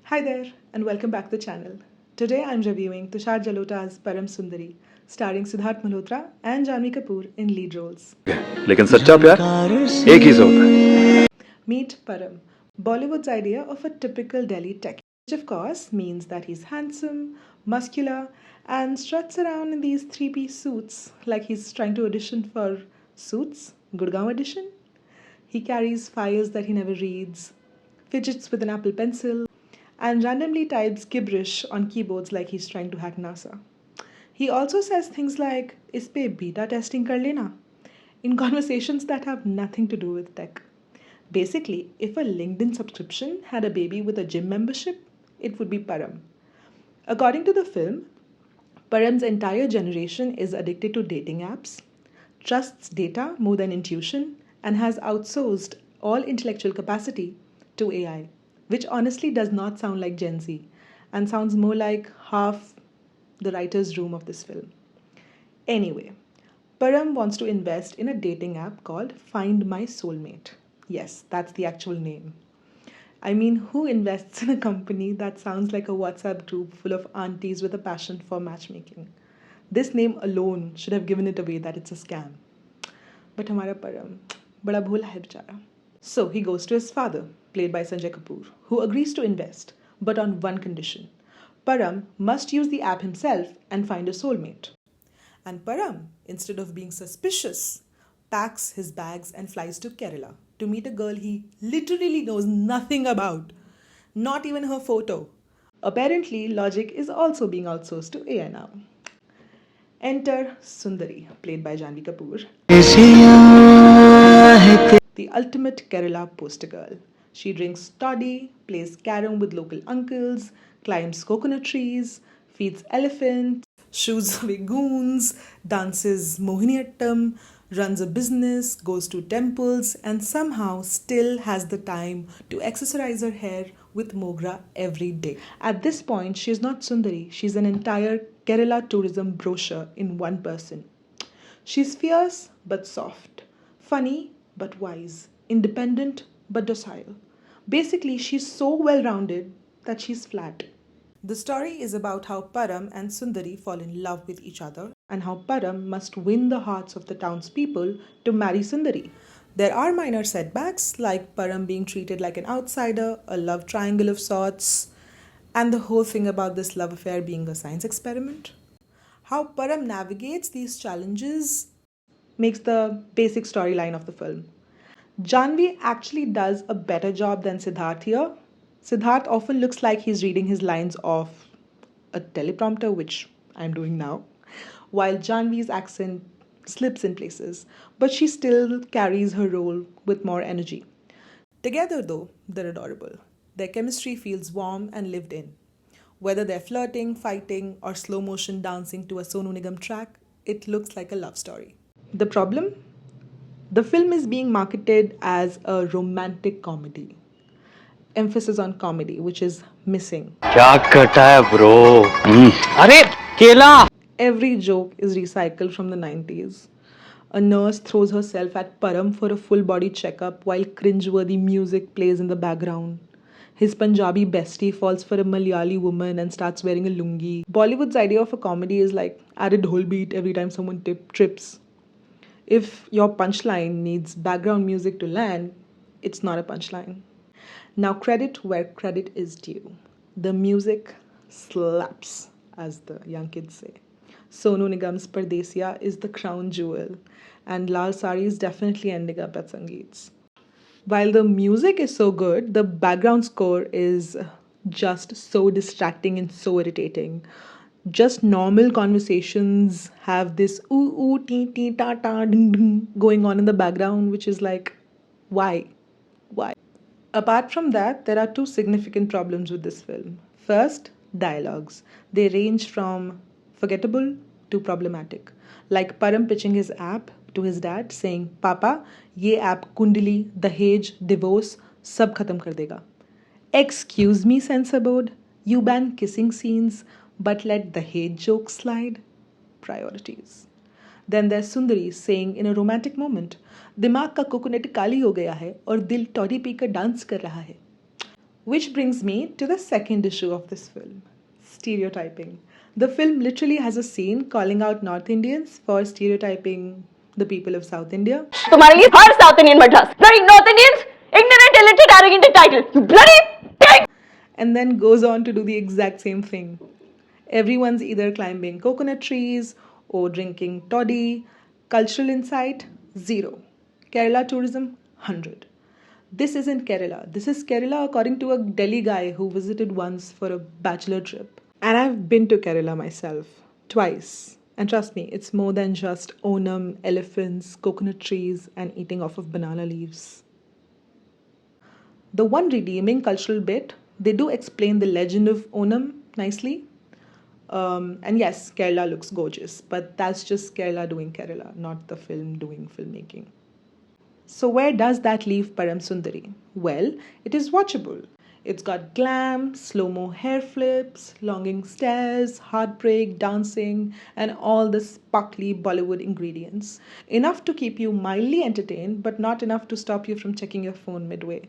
Hi there, and welcome back to the channel. Today I'm reviewing Tushar Jalota's Param Sundari, starring Siddharth Malhotra and Jhanvi Kapoor in lead roles. लेकिन सच्चा प्यार एक ही से होता है. Meet Param, Bollywood's idea of a typical Delhi techie, which of course means that he's handsome, muscular, and struts around in these three-piece suits like he's trying to audition for Suits, Gurgaon edition. He carries files that he never reads, fidgets with an Apple pencil, and randomly types gibberish on keyboards like he's trying to hack NASA. He also says things like, "Is pe beta testing kar lena?" in conversations that have nothing to do with tech. Basically, if a LinkedIn subscription had a baby with a gym membership, it would be Param. According to the film, Param's entire generation is addicted to dating apps, trusts data more than intuition, and has outsourced all intellectual capacity to AI, which honestly does not sound like Gen Z and sounds more like half the writer's room of this film. Anyway, Param wants to invest in a dating app called Find My Soulmate. Yes, that's the actual name. I mean, who invests in a company that sounds like a WhatsApp group full of aunties with a passion for matchmaking? This name alone should have given it away that it's a scam. But हमारा Param, बड़ा भोला है बेचारा. So he goes to his father, played by Sanjay Kapoor, who agrees to invest, but on one condition. Param must use the app himself and find a soulmate. And Param, instead of being suspicious, packs his bags and flies to Kerala to meet a girl he literally knows nothing about, not even her photo. Apparently, logic is also being outsourced to AI now. Enter Sundari, played by Jhanvi Kapoor, the ultimate Kerala poster girl. She drinks toddy, plays carom with local uncles, climbs coconut trees, feeds elephants, shoos away goons, dances Mohiniyattam, runs a business, goes to temples, and somehow still has the time to accessorize her hair with Mogra every day. At this point, she is not Sundari, she's an entire Kerala tourism brochure in one person. She's fierce but soft, funny but wise, independent but docile. Basically, she's so well rounded that she's flat. The story is about how Param and Sundari fall in love with each other and how Param must win the hearts of the townspeople to marry Sundari. There are minor setbacks like Param being treated like an outsider, a love triangle of sorts, and the whole thing about this love affair being a science experiment. How Param navigates these challenges makes the basic storyline of the film. Janvi actually does a better job than Siddharth here. Siddharth often looks like he's reading his lines off a teleprompter, which I'm doing now, while Janvi's accent slips in places, but she still carries her role with more energy. Together, though, they're adorable. Their chemistry feels warm and lived in. Whether they're flirting, fighting, or slow motion dancing to a Sonu Nigam track, it looks like a love story. The problem? The film is being marketed as a romantic comedy. Emphasis on comedy, which is missing. क्या कटा है bro? अरे केला. Every joke is recycled from the 90s. A nurse throws herself at Param for a full body checkup while cringeworthy music plays in the background. His Punjabi bestie falls for a Malayali woman and starts wearing a lungi. Bollywood's idea of a comedy is like add a dhol beat every time someone trips. If your punchline needs background music to land, it's not a punchline. Now, credit where credit is due. The music slaps, as the young kids say. Sonu Nigam's Pardesiya is the crown jewel, and Lal Sari is definitely ending up at Sangeet's. While the music is so good, the background score is just so distracting and so irritating. Just normal conversations have this ooh ooh tee tee ta ta ding ding going on in the background, which is like, why? Why? Apart from that, there are two significant problems with this film. First, dialogues. They range from forgettable to problematic. Like Param pitching his app to his dad saying, "Papa, ye app Kundali, Dahej, divorce, sab khatam kar dega." Excuse me, censor board. You ban kissing scenes but let Dahej jokes slide? Priorities. Then there's Sundari saying in a romantic moment, दिमाग का coconut काली हो गया है और दिल toddy पीकर dance कर रहा है. Which brings me to the second issue of this film, stereotyping. The film literally has a scene calling out North Indians for stereotyping the people of South India. तुम्हारे लिए हर South Indian Madras bloody North Indians ignorant illiterate arrogant entitled you bloody pig And then goes on to do the exact same thing. Everyone's either climbing coconut trees or drinking toddy. Cultural insight, 0. Kerala tourism, 100. This isn't Kerala. This is Kerala according to a Delhi guy who visited once for a bachelor trip. And I've been to Kerala myself, twice. And trust me, it's more than just Onam, elephants, coconut trees, and eating off of banana leaves. The one redeeming cultural bit, they do explain the legend of Onam nicely. And yes, Kerala looks gorgeous, but that's just Kerala doing Kerala, not the film doing filmmaking. So where does that leave Param Sundari? Well, it is watchable. It's got glam, slow-mo hair flips, longing stares, heartbreak, dancing, and all the sparkly Bollywood ingredients. Enough to keep you mildly entertained, but not enough to stop you from checking your phone midway.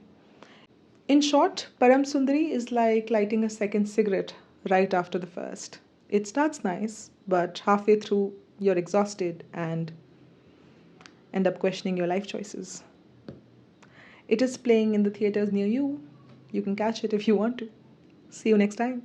In short, Param Sundari is like lighting a second cigarette right after the first. It starts nice, but halfway through, you're exhausted and end up questioning your life choices. It is playing in the theaters near you. You can catch it if you want to. See you next time.